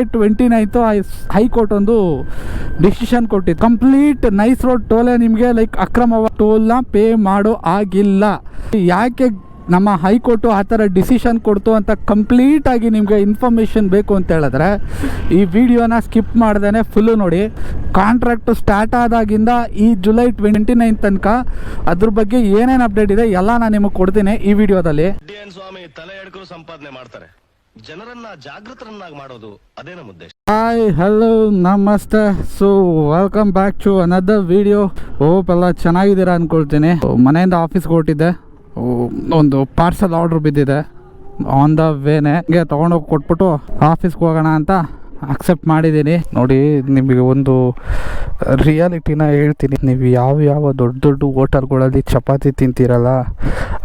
29 high court ಒಂದು decision ಕೊಟ್ಟಿತ್ತು. Complete nice road ಟೋಲೆ ನಿಮಗೆ ಲೈಕ್ ಅಕ್ರಮವಾಗಿ ಟೋಲ್ನ ಪೇ ಮಾಡೋ ಆಗಿಲ್ಲ. ಯಾಕೆ ನಮ್ಮ ಹೈಕೋರ್ಟು ಆ ಥರ ಡಿಸಿಷನ್ ಕೊಡ್ತು ಅಂತ ಕಂಪ್ಲೀಟಾಗಿ ನಿಮಗೆ ಇನ್ಫಾರ್ಮೇಷನ್ ಬೇಕು ಅಂತ ಹೇಳಿದ್ರೆ ಈ ವಿಡಿಯೋನ ಸ್ಕಿಪ್ ಮಾಡ್ದೇ ಫುಲ್ಲು ನೋಡಿ. ಕಾಂಟ್ರಾಕ್ಟು ಸ್ಟಾರ್ಟ್ ಆದಾಗಿಂದ ಈ ಜುಲೈ 29 ತನಕ ಅದ್ರ ಬಗ್ಗೆ ಏನೇನು ಅಪ್ಡೇಟ್ ಇದೆ ಎಲ್ಲ ನಾನು ನಿಮಗೆ ಕೊಡ್ತೀನಿ ಈ ವಿಡಿಯೋದಲ್ಲಿ. ಸ್ವಾಮಿ ತಲೆ ಎಡ್ಕರು ಸಂಪಾದನೆ ಮಾಡ್ತಾರೆ, ಜನರನ್ನ ಜಾಗೃತರನ್ನಾಗಿ ಮಾಡೋದು ಅದೇ ನಮ್ಮ ಉದ್ದೇಶ. ಹಾಯ್ ಹಲೋ ನಮಸ್ತೆ. So welcome back to another video. Hope ಎಲ್ಲ ಚೆನ್ನಾಗಿದ್ದೀರಾ ಅಂದ್ಕೊಳ್ತೀನಿ. ಮನೆಯಿಂದ ಆಫೀಸ್ಗೆ ಹೊರಟಿದ್ದೆ, ಒಂದು ಪಾರ್ಸಲ್ ಆರ್ಡ್ರ್ ಬಿದ್ದಿದೆ. ಆನ್ ದ ವೇನೆ ಹಂಗೆ ತೊಗೊಂಡೋಗಿ ಕೊಟ್ಬಿಟ್ಟು ಆಫೀಸ್ಗೆ ಹೋಗೋಣ ಅಂತ ಅಕ್ಸೆಪ್ಟ್ ಮಾಡಿದ್ದೀನಿ. ನೋಡಿ, ನಿಮಗೆ ಒಂದು ರಿಯಾಲಿಟಿನ ಹೇಳ್ತೀನಿ. ನೀವು ಯಾವ ದೊಡ್ಡ ಹೋಟೆಲ್ಗಳಲ್ಲಿ ಚಪಾತಿ ತಿಂತೀರಲ್ಲ,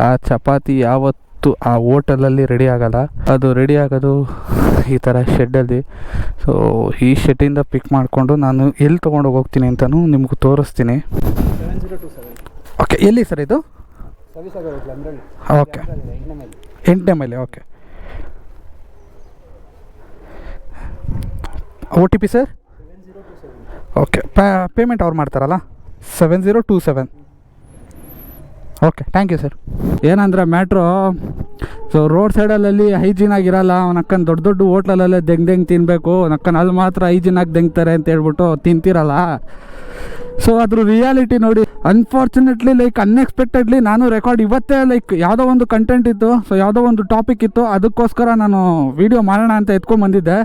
ಆ ಚಪಾತಿ ಯಾವತ್ತು ಆ ಹೋಟೆಲಲ್ಲಿ ರೆಡಿ ಆಗಲ್ಲ. ಅದು ರೆಡಿ ಆಗೋದು ಈ ಥರ ಶೆಡ್ಡಲ್ಲಿ. ಸೊ ಈ ಶೆಡ್ಡಿಂದ ಪಿಕ್ ಮಾಡಿಕೊಂಡು ನಾನು ಎಲ್ಲಿ ತೊಗೊಂಡೋಗಿ ಹೋಗ್ತೀನಿ ಅಂತಲೂ ನಿಮ್ಗೆ ತೋರಿಸ್ತೀನಿ. ಓಕೆ, ಎಲ್ಲಿ ಸರ್ ಇದು? ಓಕೆ, 8ನೇ ಮೈಲಿ. Okay, OTP sir? Okay, payment ಅವ್ರು ಮಾಡ್ತಾರಲ್ಲ? 7027. Okay, thank you sir. ಏನಂದರೆ ಮ್ಯಾಟ್ರು, ಸೊ ರೋಡ್ ಸೈಡಲ್ಲಿ ಹೈಜೀನ್ ಆಗಿರಲ್ಲ. ಅವನಕ್ಕನ್ ದೊಡ್ಡ ಹೋಟ್ಲಲ್ಲೇ ದೆಂಗೆ ತಿನ್ನಬೇಕು, ಅವನಕ್ಕನ್ ಅಲ್ಲಿ ಮಾತ್ರ ಹೈಜೀನಾಗಿ ದೆಂಗ್ತಾರೆ ಅಂತ ಹೇಳ್ಬಿಟ್ಟು ತಿಂತಿರಲ್ಲ. ಸೊ ಅದ್ರ ರಿಯಾಲಿಟಿ ನೋಡಿ. ಅನ್ಫಾರ್ಚುನೇಟ್ಲಿ ಲೈಕ್ ಅನ್ಎಕ್ಸ್ಪೆಕ್ಟೆಡ್ಲಿ ನಾನು ರೆಕಾರ್ಡ್ ಇವತ್ತೇ ಲೈಕ್ ಯಾವುದೋ ಒಂದು ಕಂಟೆಂಟ್ ಇತ್ತು, ಸೊ ಯಾವುದೋ ಒಂದು ಟಾಪಿಕ್ ಇತ್ತು, ಅದಕ್ಕೋಸ್ಕರ ನಾನು ವೀಡಿಯೋ ಮಾಡೋಣ ಅಂತ ಎತ್ಕೊಂಡ್ಬಂದಿದ್ದೆ.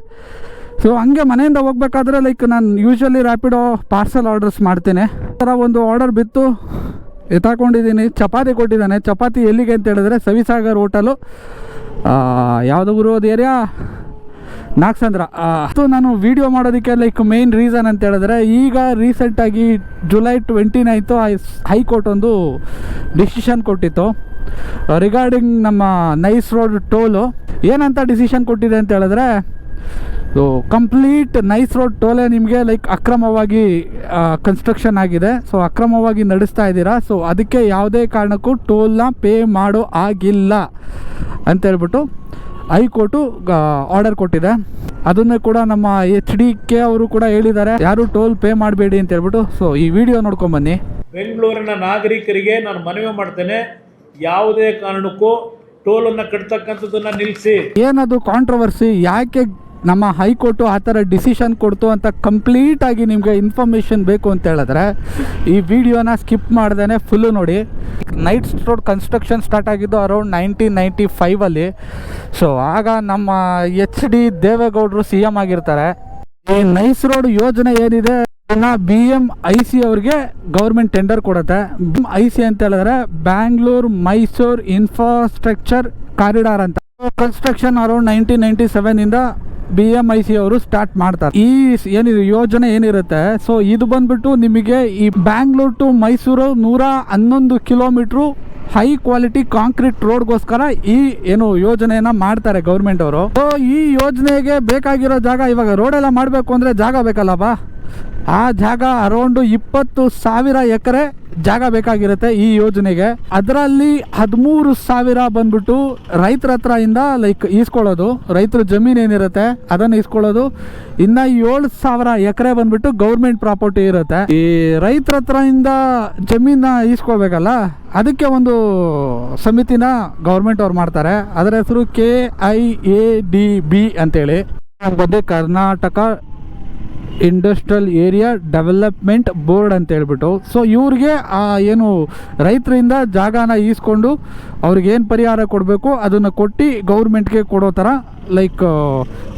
ಸೊ ಹಂಗೆ ಮನೆಯಿಂದ ಹೋಗ್ಬೇಕಾದ್ರೆ ಲೈಕ್ ನಾನು ಯೂಶ್ವಲಿ ರ್ಯಾಪಿಡೋ ಪಾರ್ಸಲ್ ಆರ್ಡರ್ಸ್ ಮಾಡ್ತೇನೆ. ಆ ಥರ ಒಂದು ಆರ್ಡರ್ ಬಿತ್ತು, ಎತ್ತಾಕೊಂಡಿದ್ದೀನಿ. ಚಪಾತಿ ಕೊಟ್ಟಿದ್ದಾನೆ. ಚಪಾತಿ ಎಲ್ಲಿಗೆ ಅಂತ ಹೇಳಿದ್ರೆ ಸವಿಸಾಗರ್ ಹೋಟೆಲು, ಯಾವುದೋ ಊರೋದು ಏರಿಯಾ, ನಾಗಸಂದ್ರ. ಅದು ನಾನು ವೀಡಿಯೋ ಮಾಡೋದಕ್ಕೆ ಲೈಕ್ ಮೇನ್ ರೀಸನ್ ಅಂತ ಹೇಳಿದ್ರೆ, ಈಗ ರೀಸೆಂಟಾಗಿ ಜುಲೈ 29 ಹೈಕೋರ್ಟ್ ಒಂದು ಡಿಸಿಷನ್ ಕೊಟ್ಟಿತ್ತು ರಿಗಾರ್ಡಿಂಗ್ ನಮ್ಮ ನೈಸ್ ರೋಡ್ ಟೋಲು. ಏನಂತ ಡಿಸಿಷನ್ ಕೊಟ್ಟಿದೆ ಅಂತ ಹೇಳಿದ್ರೆ, ಸೊ ಕಂಪ್ಲೀಟ್ ನೈಸ್ ರೋಡ್ ಟೋಲೆ ನಿಮಗೆ ಲೈಕ್ ಅಕ್ರಮವಾಗಿ ಕನ್ಸ್ಟ್ರಕ್ಷನ್ ಆಗಿದೆ, ಸೊ ಅಕ್ರಮವಾಗಿ ನಡೆಸ್ತಾ ಇದ್ದೀರಾ, ಸೊ ಅದಕ್ಕೆ ಯಾವುದೇ ಕಾರಣಕ್ಕೂ ಟೋಲ್ನ ಪೇ ಮಾಡೋ ಆಗಿಲ್ಲ ಅಂತೇಳ್ಬಿಟ್ಟು ಹೈಕೋರ್ಟು ಆರ್ಡರ್ ಕೊಟ್ಟಿದೆ. ಅದನ್ನೇ ಕೂಡ ನಮ್ಮ HDK ಅವರು ಕೂಡ ಹೇಳಿದ್ದಾರೆ, ಯಾರು ಟೋಲ್ ಪೇ ಮಾಡಬೇಡಿ ಅಂತ ಹೇಳ್ಬಿಟ್ಟು. ಸೊ ಈ ವಿಡಿಯೋ ನೋಡ್ಕೊಂಬನ್ನಿ. ಬೆಂಗಳೂರಿನ ನಾಗರಿಕರಿಗೆ ನಾನು ಮನವಿ ಮಾಡ್ತೇನೆ, ಯಾವುದೇ ಕಾರಣಕ್ಕೂ ಟೋಲನ್ನು ಕಟ್ತಕ್ಕಂಥದ್ದನ್ನು ನಿಲ್ಲಿಸಿ. ಏನದು ಕಾಂಟ್ರವರ್ಸಿ, ಯಾಕೆ ನಮ್ಮ ಹೈಕೋರ್ಟು ಆ ಥರ ಡಿಸಿಷನ್ ಕೊಡ್ತು ಅಂತ ಕಂಪ್ಲೀಟಾಗಿ ನಿಮಗೆ ಇನ್ಫಾರ್ಮೇಷನ್ ಬೇಕು ಅಂತ ಹೇಳಿದ್ರೆ ಈ ವಿಡಿಯೋನ ಸ್ಕಿಪ್ ಮಾಡ್ದೇ ಫುಲ್ಲು ನೋಡಿ. ನೈಟ್ ರೋಡ್ ಕನ್ಸ್ಟ್ರಕ್ಷನ್ ಸ್ಟಾರ್ಟ್ ಆಗಿದ್ದು ಅರೌಂಡ್ 1995 ಸೊ ಆಗ ನಮ್ಮ HD ದೇವೇಗೌಡರು CM ಆಗಿರ್ತಾರೆ. ಈ ನೈಸ್ ರೋಡ್ ಯೋಜನೆ ಏನಿದೆ BMIC ಅವ್ರಿಗೆ ಗೌರ್ಮೆಂಟ್ ಟೆಂಡರ್ ಕೊಡುತ್ತೆ. BMIC ಅಂತ ಹೇಳಿದ್ರೆ ಬ್ಯಾಂಗ್ಳೂರ್ ಮೈಸೂರು ಇನ್ಫ್ರಾಸ್ಟ್ರಕ್ಚರ್ ಕಾರಿಡಾರ್ ಅಂತ. ಕನ್ಸ್ಟ್ರಕ್ಷನ್ ಅರೌಂಡ್ 1997 BMIC ಅವರು ಸ್ಟಾರ್ಟ್ ಮಾಡ್ತಾರೆ. ಈ ಏನಿದೆ ಯೋಜನೆ ಏನಿರುತ್ತೆ, ಸೊ ಇದು ಬಂದ್ಬಿಟ್ಟು ನಿಮಗೆ ಈ Bangalore to Mysuru 111 kilometre high quality concrete ರೋಡ್ಗೋಸ್ಕರ ಈ ಏನು ಯೋಜನೆಯನ್ನ ಮಾಡ್ತಾರೆ ಗೌರ್ಮೆಂಟ್ ಅವರು. ಸೊ ಈ ಯೋಜನೆಗೆ ಬೇಕಾಗಿರೋ ಜಾಗ, ಇವಾಗ ರೋಡೆಲ್ಲ ಮಾಡಬೇಕು ಅಂದರೆ ಜಾಗ ಬೇಕಲ್ಲಪ್ಪ, ಆ ಜಾಗ ಅರೌಂಡು 20,000 ಎಕರೆ ಜಾಗ ಬೇಕಾಗಿರುತ್ತೆ ಈ ಯೋಜನೆಗೆ. ಅದರಲ್ಲಿ 13,000 ಬಂದ್ಬಿಟ್ಟು ರೈತರ ಹತ್ರ ಇಂದ ಲೈಕ್ ಈಸ್ಕೊಳ್ಳೋದು, ರೈತರ ಜಮೀನು ಏನಿರುತ್ತೆ ಅದನ್ನು ಈಸ್ಕೊಳ್ಳೋದು. ಇನ್ನು 7,000 ಎಕರೆ ಬಂದ್ಬಿಟ್ಟು ಗೌರ್ಮೆಂಟ್ ಪ್ರಾಪರ್ಟಿ ಇರುತ್ತೆ. ಈ ರೈತರ ಹತ್ರ ಇಂದ ಜಮೀನ ಈಸ್ಕೊಳ್ಬೇಕಲ್ಲ, ಅದಕ್ಕೆ ಒಂದು ಸಮಿತಿನ ಗೌರ್ಮೆಂಟ್ ಅವ್ರು ಮಾಡ್ತಾರೆ. ಅದರ ಹೆಸರು KIADB ಅಂತೇಳಿ ಬಂದು Karnataka industrial area development board ಅಂತ ಹೇಳ್ಬಿಟ್ಟು. ಸೊ ಇವ್ರಿಗೆ ಏನು ರೈತರಿಂದ ಜಾಗನ ಈಸ್ಕೊಂಡು ಅವ್ರಿಗೇನು ಪರಿಹಾರ ಕೊಡಬೇಕು ಅದನ್ನು ಕೊಟ್ಟು ಗೌರ್ಮೆಂಟ್ಗೆ ಕೊಡೋ ಥರ ಲೈಕ್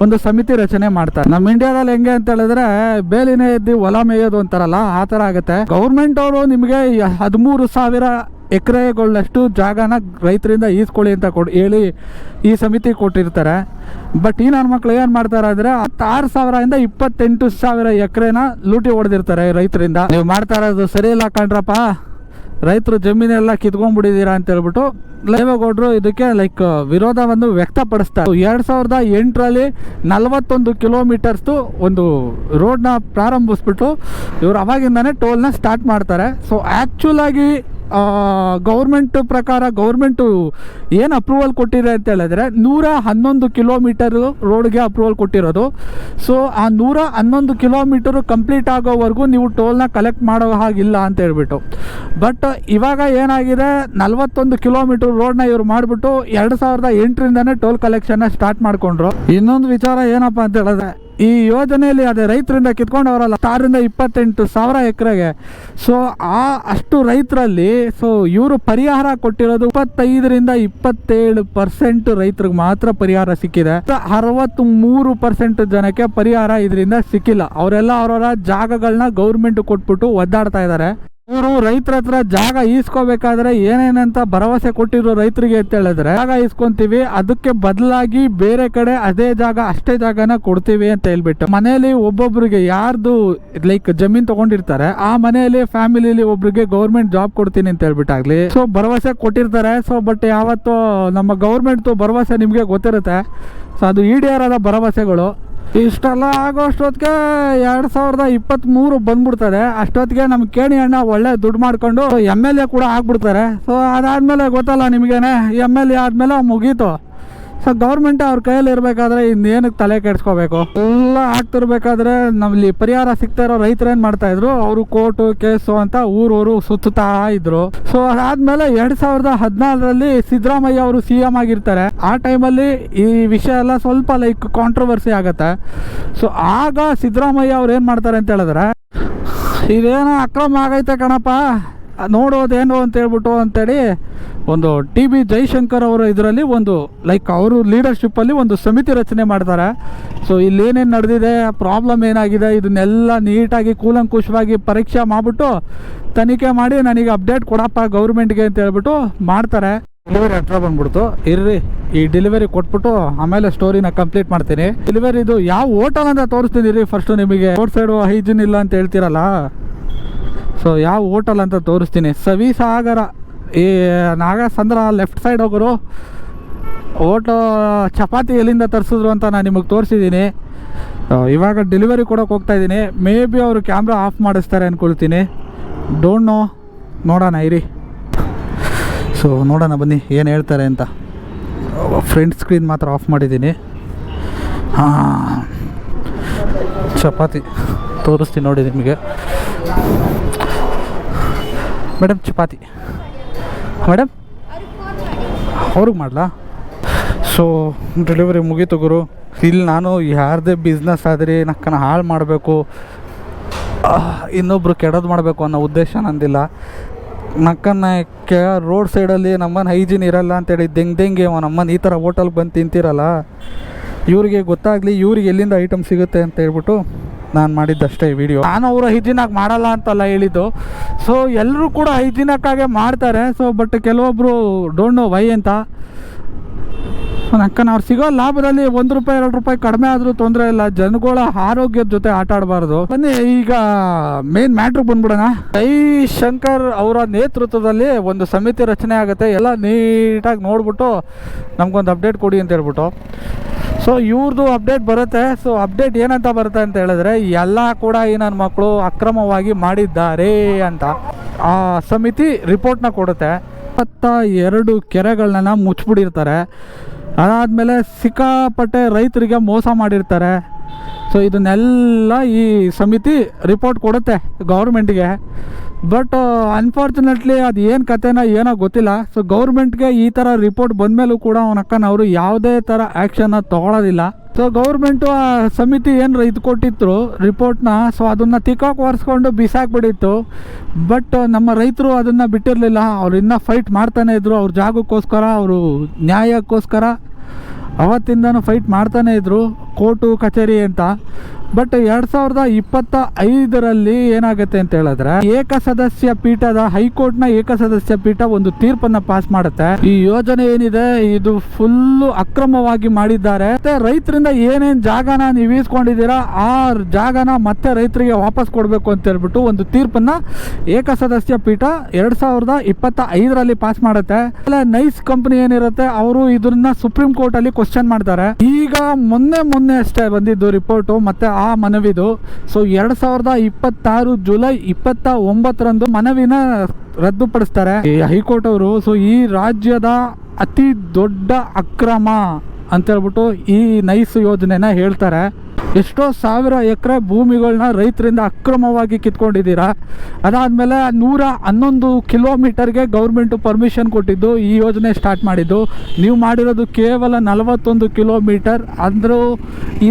ಒಂದು ಸಮಿತಿ ರಚನೆ ಮಾಡ್ತಾರೆ. ನಮ್ಮ ಇಂಡಿಯಾದಲ್ಲಿ ಹೆಂಗೆ ಅಂತ ಹೇಳಿದ್ರೆ ಬೇಲಿನೇ ಎದ್ದು ಹೊಲ ಮೇಯೋದು ಅಂತಾರಲ್ಲ, ಆ ಥರ ಆಗುತ್ತೆ. ಗೌರ್ಮೆಂಟ್ ಅವರು ನಿಮಗೆ 13,000 ಎಕರೆಗಳಷ್ಟು ಜಾಗನ ರೈತರಿಂದ ಈಸ್ಕೊಳ್ಳಿ ಅಂತ ಹೇಳಿ ಈ ಸಮಿತಿ ಕೊಟ್ಟಿರ್ತಾರೆ. ಬಟ್ ಈ ನನ್ನ ಮಕ್ಳು ಏನು ಮಾಡ್ತಾರೆ ಅಂದರೆ 6,000 ಇಂದ 28,000 ಎಕರೆನ ಲೂಟಿ ಹೊಡೆದಿರ್ತಾರೆ ರೈತರಿಂದ. ನೀವು ಮಾಡ್ತಾ ಇರೋದು ಸರಿ ಇಲ್ಲ ಕಣ್ರಪ್ಪ, ರೈತರು ಜಮೀನೆಲ್ಲ ಕಿತ್ಕೊಂಡ್ಬಿಟ್ಟಿದ್ದೀರಾ ಅಂತ ಹೇಳ್ಬಿಟ್ಟು ದೇವೇಗೌಡರು ಇದಕ್ಕೆ ಲೈಕ್ ವಿರೋಧವನ್ನು ವ್ಯಕ್ತಪಡಿಸ್ತಾರೆ. 2008ರಲ್ಲಿ 41 ಕಿಲೋಮೀಟರ್ಸ್ದು ಒಂದು ರೋಡ್ನ ಪ್ರಾರಂಭಿಸ್ಬಿಟ್ಟು ಇವರು ಅವಾಗಿಂದಾನೇ ಟೋಲ್ನ ಸ್ಟಾರ್ಟ್ ಮಾಡ್ತಾರೆ. ಸೊ ಆ್ಯಕ್ಚುಲಾಗಿ ಗೌರ್ಮೆಂಟ್ ಪ್ರಕಾರ ಗೌರ್ಮೆಂಟು ಏನು ಅಪ್ರೂವಲ್ ಕೊಟ್ಟಿದೆ ಅಂತ ಹೇಳಿದ್ರೆ 111 ಕಿಲೋಮೀಟರು ರೋಡ್ಗೆ ಅಪ್ರೂವಲ್ ಕೊಟ್ಟಿರೋದು. ಸೊ ಆ 111 ಕಿಲೋಮೀಟರು ಕಂಪ್ಲೀಟ್ ಆಗೋವರೆಗೂ ನೀವು ಟೋಲ್ನ ಕಲೆಕ್ಟ್ ಮಾಡೋ ಹಾಗಿಲ್ಲ ಅಂತ ಹೇಳ್ಬಿಟ್ಟು. ಬಟ್ ಇವಾಗ ಏನಾಗಿದೆ, 41 ಕಿಲೋಮೀಟರ್ ರೋಡ್ನ ಇವ್ರು ಮಾಡಿಬಿಟ್ಟು 2008ರಿಂದನೇ ಟೋಲ್ ಕಲೆಕ್ಷನ್ನ ಸ್ಟಾರ್ಟ್ ಮಾಡಿಕೊಂಡ್ರು. ಇನ್ನೊಂದು ವಿಚಾರ ಏನಪ್ಪ ಅಂತ ಹೇಳಿದ್ರೆ, ಈ ಯೋಜನೆಯಲ್ಲಿ ಅದೇ ರೈತರಿಂದ ಕಿತ್ಕೊಂಡವರಲ್ಲ 6,28,000 ಎಕರೆಗೆ. ಸೊ ಅಷ್ಟು ರೈತರಲ್ಲಿ ಸೊ ಇವರು ಪರಿಹಾರ ಕೊಟ್ಟಿರೋದು 25-27% ರೈತರಿಗೆ ಮಾತ್ರ ಪರಿಹಾರ ಸಿಕ್ಕಿದೆ. 63% ಜನಕ್ಕೆ ಪರಿಹಾರ ಇದರಿಂದ ಸಿಕ್ಕಿಲ್ಲ. ಅವರೆಲ್ಲ ಅವರವರ ಜಾಗಗಳನ್ನ ಗೌರ್ಮೆಂಟ್ ಕೊಟ್ಬಿಟ್ಟು ಒದ್ದಾಡ್ತಾ ಇದ್ದಾರೆ. ಇವರು ರೈತರ ಹತ್ರ ಜಾಗ ಈಸ್ಕೋಬೇಕಾದ್ರೆ ಏನೇನಂತ ಭರವಸೆ ಕೊಟ್ಟಿರೋ ರೈತರಿಗೆ ಅಂತ ಹೇಳಿದ್ರೆ, ಜಾಗ ಈಸ್ಕೊಂತೀವಿ, ಅದಕ್ಕೆ ಬದಲಾಗಿ ಬೇರೆ ಕಡೆ ಅದೇ ಜಾಗ ಅಷ್ಟೇ ಜಾಗನ ಕೊಡ್ತೀವಿ ಅಂತ ಹೇಳ್ಬಿಟ್ಟು, ಮನೆಯಲ್ಲಿ ಒಬ್ಬೊಬ್ರಿಗೆ ಯಾರ್ದು ಲೈಕ್ ಜಮೀನ್ ತಗೊಂಡಿರ್ತಾರೆ ಆ ಮನೆಯಲ್ಲಿ ಫ್ಯಾಮಿಲಿಲಿ ಒಬ್ರಿಗೆ ಗೌರ್ಮೆಂಟ್ ಜಾಬ್ ಕೊಡ್ತೀನಿ ಅಂತ ಹೇಳ್ಬಿಟ್ಟಾಗ್ಲಿ ಸೊ ಭರವಸೆ ಕೊಟ್ಟಿರ್ತಾರೆ. ಸೊ ಬಟ್ ಯಾವತ್ತು ನಮ್ಮ ಗೌರ್ಮೆಂಟ್ದು ಭರವಸೆ ನಿಮಗೆ ಗೊತ್ತಿರುತ್ತೆ. ಸೊ ಅದು ಈಡೇರದ ಭರವಸೆಗಳು. ಇಷ್ಟೆಲ್ಲ ಆಗೋ ಅಷ್ಟೊತ್ತಿಗೆ 2023 ಬಂದ್ಬಿಡ್ತದೆ. ಅಷ್ಟೊತ್ತಿಗೆ ನಮ್ಮ ಕೇಣಿ ಅಣ್ಣ ಒಳ್ಳೆ ದುಡ್ಡು ಮಾಡ್ಕೊಂಡು MLA ಕೂಡ ಆಗ್ಬಿಡ್ತಾರೆ. ಸೊ ಅದಾದ್ಮೇಲೆ ಗೊತ್ತಲ್ಲ ನಿಮಗೇನೆ, MLA ಆದ್ಮೇಲೆ ಮುಗೀತು. ಸೊ ಗೌರ್ಮೆಂಟ್ ಅವ್ರ ಕೈಯಲ್ಲಿ ಇರಬೇಕಾದ್ರೆ ಇನ್ನೇನಕ್ಕೆ ತಲೆ ಕೆಡಿಸ್ಕೋಬೇಕು? ಎಲ್ಲ ಆಗ್ತಿರ್ಬೇಕಾದ್ರೆ ನಮ್ಮಲ್ಲಿ ಪರಿಹಾರ ಸಿಗ್ತಾ ಇರೋ ರೈತರು ಏನು ಮಾಡ್ತಾಯಿದ್ರು, ಅವರು ಕೋರ್ಟು ಕೇಸು ಅಂತ ಊರೂರು ಸುತ್ತಾ ಇದ್ರು. ಸೊ ಅದಾದಮೇಲೆ 2014ರಲ್ಲಿ ಸಿದ್ದರಾಮಯ್ಯ ಅವರು CM ಆಗಿರ್ತಾರೆ. ಆ ಟೈಮಲ್ಲಿ ಈ ವಿಷಯ ಎಲ್ಲ ಸ್ವಲ್ಪ ಲೈಕ್ ಕಾಂಟ್ರವರ್ಸಿ ಆಗುತ್ತೆ. ಸೊ ಆಗ ಸಿದ್ದರಾಮಯ್ಯ ಅವ್ರು ಏನು ಮಾಡ್ತಾರೆ ಅಂತ ಹೇಳಿದ್ರೆ, ಇದೇನೋ ಅಕ್ರಮ ಆಗೈತೆ ಕಣಪ್ಪ, ನೋಡೋದೇನು ಅಂತ ಹೇಳ್ಬಿಟ್ಟು ಅಂತೇಳಿ ಒಂದು TB ಜೈಶಂಕರ್ ಅವರ ಇದರಲ್ಲಿ ಒಂದು ಲೈಕ್ ಅವರು ಲೀಡರ್ಶಿಪ್ಪಲ್ಲಿ ಒಂದು ಸಮಿತಿ ರಚನೆ ಮಾಡ್ತಾರೆ. ಸೊ ಇಲ್ಲೇನೇನು ನಡೆದಿದೆ, ಪ್ರಾಬ್ಲಮ್ ಏನಾಗಿದೆ, ಇದನ್ನೆಲ್ಲ ನೀಟಾಗಿ ಕೂಲಂಕುಷವಾಗಿ ಪರೀಕ್ಷೆ ಮಾಡಿಬಿಟ್ಟು ತನಿಖೆ ಮಾಡಿ ನನಗೆ ಅಪ್ಡೇಟ್ ಕೊಡಪ್ಪ ಗೌರ್ಮೆಂಟ್ಗೆ ಅಂತ ಹೇಳ್ಬಿಟ್ಟು ಮಾಡ್ತಾರೆ. ಡೆಲಿವರಿ ಹತ್ರ ಬಂದ್ಬಿಡ್ತು, ಇರ್ರಿ ಈ ಡೆಲಿವರಿ ಕೊಟ್ಬಿಟ್ಟು ಆಮೇಲೆ ಸ್ಟೋರಿನ ಕಂಪ್ಲೀಟ್ ಮಾಡ್ತೀನಿ. ಡೆಲಿವರಿದು ಯಾವ ಹೋಟೆಲ್ ಅಂತ ತೋರಿಸ್ತೀನಿ ರೀ ಫಸ್ಟು ನಿಮಗೆ. ರೋಡ್ ಸೈಡು ಹೈಜಿನ್ ಇಲ್ಲ ಅಂತ ಹೇಳ್ತೀರಲ್ಲ, ಸೊ ಯಾವ ಹೋಟೆಲ್ ಅಂತ ತೋರಿಸ್ತೀನಿ. ಸವಿಸಾಗರ ಈ ನಾಗಸಂದ್ರ ಲೆಫ್ಟ್ ಸೈಡ್ ಹೋಗೋರು ಓಟೋ ಚಪಾತಿ ಎಲ್ಲಿಂದ ತರಿಸಿದ್ರು ಅಂತ ನಾನು ನಿಮಗೆ ತೋರಿಸಿದ್ದೀನಿ. ಇವಾಗ ಡೆಲಿವರಿ ಕೊಡೋಕೆ ಹೋಗ್ತಾಯಿದ್ದೀನಿ. ಮೇ ಬಿ ಅವರು ಕ್ಯಾಮ್ರಾ ಆಫ್ ಮಾಡಿಸ್ತಾರೆ ಅಂದ್ಕೊಳ್ತೀನಿ, ಡೋಂಟ್ ನೋ, ನೋಡೋಣ ಇರಿ. ಸೊ ನೋಡೋಣ ಬನ್ನಿ ಏನು ಹೇಳ್ತಾರೆ ಅಂತ. ಫ್ರಂಟ್ ಸ್ಕ್ರೀನ್ ಮಾತ್ರ ಆಫ್ ಮಾಡಿದ್ದೀನಿ. ಹಾಂ, ಚಪಾತಿ ತೋರಿಸ್ತೀನಿ ನೋಡಿ ನಿಮಗೆ. ಮೇಡಮ್ ಚಪಾತಿ ಮೇಡಮ್ ಅವ್ರಿಗೆ ಮಾಡಲಾ? ಸೊ ಡೆಲಿವರಿ ಮುಗೀತು ಗುರು. ಇಲ್ಲಿ ನಾನು ಯಾರದೇ ಬಿಸ್ನೆಸ್ ಆದರೆ ನಕ್ಕನ ಹಾಳು ಮಾಡಬೇಕು, ಇನ್ನೊಬ್ರು ಕೆಡೋದು ಮಾಡಬೇಕು ಅನ್ನೋ ಉದ್ದೇಶ ನಂದಿಲ್ಲ. ನಕ್ಕನ್ನ ರೋಡ್ ಸೈಡಲ್ಲಿ ನಮ್ಮನ್ನು ಹೈಜೀನ್ ಇರಲ್ಲ ಅಂತೇಳಿ ದೆಂಗೆ ನಮ್ಮನ್ನು ಈ ಥರ ಹೋಟೆಲ್ಗೆ ಬಂದು ತಿಂತಿರಲ್ಲ, ಇವ್ರಿಗೆ ಗೊತ್ತಾಗಲಿ ಇವ್ರಿಗೆ ಎಲ್ಲಿಂದ ಐಟಮ್ ಸಿಗುತ್ತೆ ಅಂತ ಹೇಳ್ಬಿಟ್ಟು ನಾನು ಮಾಡಿದ್ದಷ್ಟೇ ಈ ವಿಡಿಯೋ. ನಾನು ಅವರು ಹೈಜೀನಾಗಿ ಮಾಡಲ್ಲ ಅಂತಲ್ಲ ಹೇಳಿದ್ದು. ಸೊ ಎಲ್ಲರೂ ಕೂಡ ಹೈಜೀನಕ್ಕಾಗೆ ಮಾಡ್ತಾರೆ. ಸೊ ಬಟ್ ಕೆಲವೊಬ್ಬರು ಡೋಂಟ್ ನೋ ವೈ ಅಂತ. ನಕ್ಕನ ಅವ್ರು ಸಿಗೋ ಲಾಭದಲ್ಲಿ ₹1 ₹2 ಕಡಿಮೆ ಆದರೂ ತೊಂದರೆ ಇಲ್ಲ. ಜನಗಳ ಆರೋಗ್ಯದ ಜೊತೆ ಆಟ ಆಡಬಾರ್ದು. ಬನ್ನಿ ಈಗ ಮೇನ್ ಮ್ಯಾಟ್ರಿಗೆ ಬಂದ್ಬಿಡೋಣ. ಜೈಶಂಕರ್ ಅವರ ನೇತೃತ್ವದಲ್ಲಿ ಒಂದು ಸಮಿತಿ ರಚನೆ ಆಗುತ್ತೆ. ಎಲ್ಲ ನೀಟಾಗಿ ನೋಡ್ಬಿಟ್ಟು ನಮಗೊಂದು ಅಪ್ಡೇಟ್ ಕೊಡಿ ಅಂತ ಹೇಳ್ಬಿಟ್ಟು. ಸೊ ಇವ್ರದ್ದು ಅಪ್ಡೇಟ್ ಬರುತ್ತೆ. ಸೊ ಅಪ್ಡೇಟ್ ಏನಂತ ಬರುತ್ತೆ ಅಂತ ಹೇಳಿದ್ರೆ, ಎಲ್ಲ ಕೂಡ ಈ ನನ್ನ ಮಕ್ಕಳು ಅಕ್ರಮವಾಗಿ ಮಾಡಿದ್ದಾರೆ ಅಂತ ಆ ಸಮಿತಿ ರಿಪೋರ್ಟ್ನ ಕೊಡುತ್ತೆ. 22 ಕೆರೆಗಳನ್ನ ಮುಚ್ಚಿಬಿಟ್ಟಿರ್ತಾರೆ. ಅದಾದಮೇಲೆ ಸಿಕ್ಕಾಪಟ್ಟೆ ರೈತರಿಗೆ ಮೋಸ ಮಾಡಿರ್ತಾರೆ. ಸೊ ಇದನ್ನೆಲ್ಲ ಈ ಸಮಿತಿ ರಿಪೋರ್ಟ್ ಕೊಡುತ್ತೆ ಗೌರ್ಮೆಂಟ್ಗೆ. ಬಟ್ ಅನ್ಫಾರ್ಚುನೇಟ್ಲಿ ಅದು ಏನು ಕತೆನೋ ಏನೋ ಗೊತ್ತಿಲ್ಲ. ಸೊ ಗೌರ್ಮೆಂಟ್ಗೆ ಈ ಥರ ರಿಪೋರ್ಟ್ ಬಂದಮೇಲೂ ಕೂಡ ಅವನಕ್ಕನವರು ಯಾವುದೇ ಥರ ಆ್ಯಕ್ಷನ್ನ ತೊಗೊಳೋದಿಲ್ಲ. ಸೊ ಗೌರ್ಮೆಂಟು ಆ ಸಮಿತಿ ಏನು ಇದು ಕೊಟ್ಟಿತ್ತು ರಿಪೋರ್ಟ್ನ, ಸೊ ಅದನ್ನು ತಿಕ್ಕಾಗಿ ಒರೆಸ್ಕೊಂಡು ಬಿಸಾಕ್ಬಿಟ್ಟಿತ್ತು. ಬಟ್ ನಮ್ಮ ರೈತರು ಅದನ್ನು ಬಿಟ್ಟಿರಲಿಲ್ಲ. ಅವ್ರು ಇನ್ನೂ ಫೈಟ್ ಮಾಡ್ತಾನೆ ಇದ್ದರು. ಅವ್ರ ಜಾಗಕ್ಕೋಸ್ಕರ, ಅವರು ನ್ಯಾಯಕ್ಕೋಸ್ಕರ ಅವತ್ತಿಂದನೂ ಫೈಟ್ ಮಾಡ್ತಾನೆ ಇದ್ದರು, ಕೋರ್ಟು ಕಚೇರಿ ಅಂತ. ಬಟ್ 2025ರಲ್ಲಿ ಏನಾಗುತ್ತೆ ಅಂತ ಹೇಳಿದ್ರೆ, ಏಕಸದಸ್ಯ ಪೀಠದ ಹೈಕೋರ್ಟ್ನ ಏಕಸದಸ್ಯ ಪೀಠ ಒಂದು ತೀರ್ಪನ್ನು ಪಾಸ್ ಮಾಡುತ್ತೆ. ಈ ಯೋಜನೆ ಏನಿದೆ ಇದು ಫುಲ್ಲು ಅಕ್ರಮವಾಗಿ ಮಾಡಿದ್ದಾರೆ. ಮತ್ತೆ ರೈತರಿಂದ ಏನೇನು ಜಾಗನ ನೀವು ಈಸ್ಕೊಂಡಿದ್ದೀರಾ ಆ ಜಾಗನ ಮತ್ತೆ ರೈತರಿಗೆ ವಾಪಸ್ ಕೊಡಬೇಕು ಅಂತ ಹೇಳ್ಬಿಟ್ಟು ಒಂದು ತೀರ್ಪನ್ನು ಏಕಸದಸ್ಯ ಪೀಠ 2025ರಲ್ಲಿ ಪಾಸ್ ಮಾಡುತ್ತೆ. ನೈಸ್ ಕಂಪನಿ ಏನಿರುತ್ತೆ ಅವರು ಇದನ್ನ ಸುಪ್ರೀಂ ಕೋರ್ಟಲ್ಲಿ ಕ್ವಶನ್ ಕ್ವಶನ್ ಮಾಡ್ತಾರೆ. ಈಗ ಮೊನ್ನೆ ಅಷ್ಟೇ ಬಂದಿದ್ದು ರಿಪೋರ್ಟು ಮತ್ತೆ ಆ ಮನವಿದು. ಸೊ 2026 ಜುಲೈ 29ರಂದು ಮನವಿನ ರದ್ದುಪಡಿಸ್ತಾರೆ ಈ ಹೈಕೋರ್ಟ್ ಅವರು. ಸೊ ಈ ರಾಜ್ಯದ ಅತಿ ದೊಡ್ಡ ಅಕ್ರಮ ಅಂತ ಹೇಳ್ಬಿಟ್ಟು ಈ ನೈಸ್ ಯೋಜನೆನ ಹೇಳ್ತಾರೆ. ಎಷ್ಟೋ ಸಾವಿರ ಎಕರೆ ಭೂಮಿಗಳನ್ನ ರೈತರಿಂದ ಅಕ್ರಮವಾಗಿ ಕಿತ್ಕೊಂಡಿದ್ದೀರಾ. ಅದಾದಮೇಲೆ 111 ಕಿಲೋಮೀಟರ್ಗೆ ಗೌರ್ಮೆಂಟು ಪರ್ಮಿಷನ್ ಕೊಟ್ಟಿದ್ದು ಈ ಯೋಜನೆ ಸ್ಟಾರ್ಟ್ ಮಾಡಿದ್ದು. ನೀವು ಮಾಡಿರೋದು ಕೇವಲ 41 ಕಿಲೋಮೀಟರ್. ಅಂದರೂ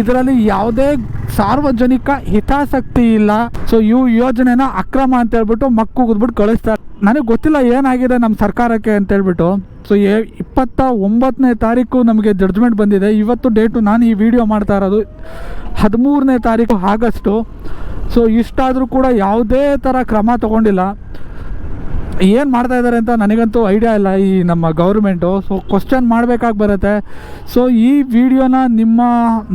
ಇದರಲ್ಲಿ ಯಾವುದೇ ಸಾರ್ವಜನಿಕ ಹಿತಾಸಕ್ತಿ ಇಲ್ಲ. ಸೊ ಈ ಯೋಜನೆನ ಅಕ್ರಮ ಅಂತ ಹೇಳ್ಬಿಟ್ಟು ಮಕ್ಕುಗಿದ್ಬಿಟ್ಟು ಕಳಿಸ್ತಾರೆ. ನನಗೆ ಗೊತ್ತಿಲ್ಲ ಏನಾಗಿದೆ ನಮ್ಮ ಸರ್ಕಾರಕ್ಕೆ ಅಂತೇಳ್ಬಿಟ್ಟು. ಸೊ 29ನೇ ತಾರೀಕು ನಮಗೆ ಜಡ್ಜ್ಮೆಂಟ್ ಬಂದಿದೆ. ಇವತ್ತು ಡೇಟು, ನಾನು ಈ ವಿಡಿಯೋ ಮಾಡ್ತಾ ಇರೋದು 13ನೇ ತಾರೀಕು ಆಗಸ್ಟು. ಸೊ ಇಷ್ಟಾದರೂ ಕೂಡ ಯಾವುದೇ ಥರ ಕ್ರಮ ತೊಗೊಂಡಿಲ್ಲ. ಏನು ಮಾಡ್ತಾ ಇದ್ದಾರೆ ಅಂತ ನನಗಂತೂ ಐಡಿಯಾ ಇಲ್ಲ ಈ ನಮ್ಮ ಗೌರ್ಮೆಂಟು. ಸೊ ಕ್ವಶನ್ ಮಾಡಬೇಕಾಗಿ ಬರುತ್ತೆ. ಸೊ ಈ ವಿಡಿಯೋನ ನಿಮ್ಮ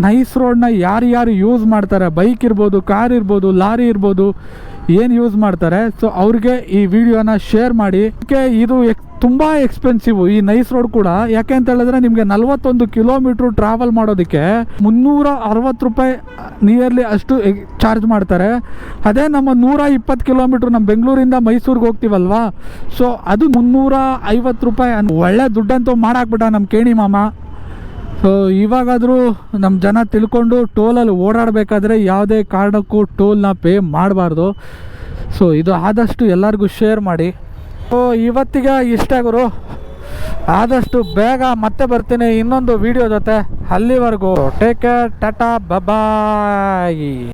ನೈಸ್ ರೋಡ್ನ ಯಾರು ಯೂಸ್ ಮಾಡ್ತಾರೆ, ಬೈಕ್ ಇರ್ಬೋದು, ಕಾರ್ ಇರ್ಬೋದು, ಲಾರಿ ಇರ್ಬೋದು, ಏನು ಯೂಸ್ ಮಾಡ್ತಾರೆ, ಸೊ ಅವ್ರಿಗೆ ಈ ವಿಡಿಯೋನ ಶೇರ್ ಮಾಡಿ. ಇದು ತುಂಬ ಎಕ್ಸ್ಪೆನ್ಸಿವ್ ಈ ನೈಸ್ ರೋಡ್ ಕೂಡ. ಯಾಕೆ ಅಂತ ಹೇಳಿದ್ರೆ ನಿಮಗೆ 41 ಕಿಲೋಮೀಟ್ರ್ ಟ್ರಾವೆಲ್ ಮಾಡೋದಕ್ಕೆ 360 ರೂಪಾಯಿ ನಿಯರ್ಲಿ ಅಷ್ಟು ಚಾರ್ಜ್ ಮಾಡ್ತಾರೆ. ಅದೇ ನಮ್ಮ 120 ಕಿಲೋಮೀಟ್ರ್ ನಮ್ಮ ಬೆಂಗಳೂರಿಂದ ಮೈಸೂರಿಗೆ ಹೋಗ್ತೀವಲ್ವಾ, ಸೊ ಅದು 350 ರೂಪಾಯಿ. ಒಳ್ಳೆ ದುಡ್ಡಂತೂ ಮಾಡಾಕ್ಬಿಟ್ಟ ನಮ್ಮ ಕೇಣಿ ಮಾಮ. ಸೊ ಇವಾಗಾದರೂ ನಮ್ಮ ಜನ ತಿಳ್ಕೊಂಡು ಟೋಲಲ್ಲಿ ಓಡಾಡಬೇಕಾದ್ರೆ ಯಾವುದೇ ಕಾರಣಕ್ಕೂ ಟೋಲ್ನ ಪೇ ಮಾಡಬಾರ್ದು. ಸೊ ಇದು ಆದಷ್ಟು ಎಲ್ಲರಿಗೂ ಶೇರ್ ಮಾಡಿ. ಸೊ ಇವತ್ತಿಗೆ ಇಷ್ಟ ಗುರು. ಆದಷ್ಟು ಬೇಗ ಮತ್ತೆ ಬರ್ತೀನಿ ಇನ್ನೊಂದು ವಿಡಿಯೋ ಜೊತೆ. ಅಲ್ಲಿವರೆಗೂ ಟೇಕ್ ಕೇರ್, ಟಾಟಾ, ಬಾಯ್.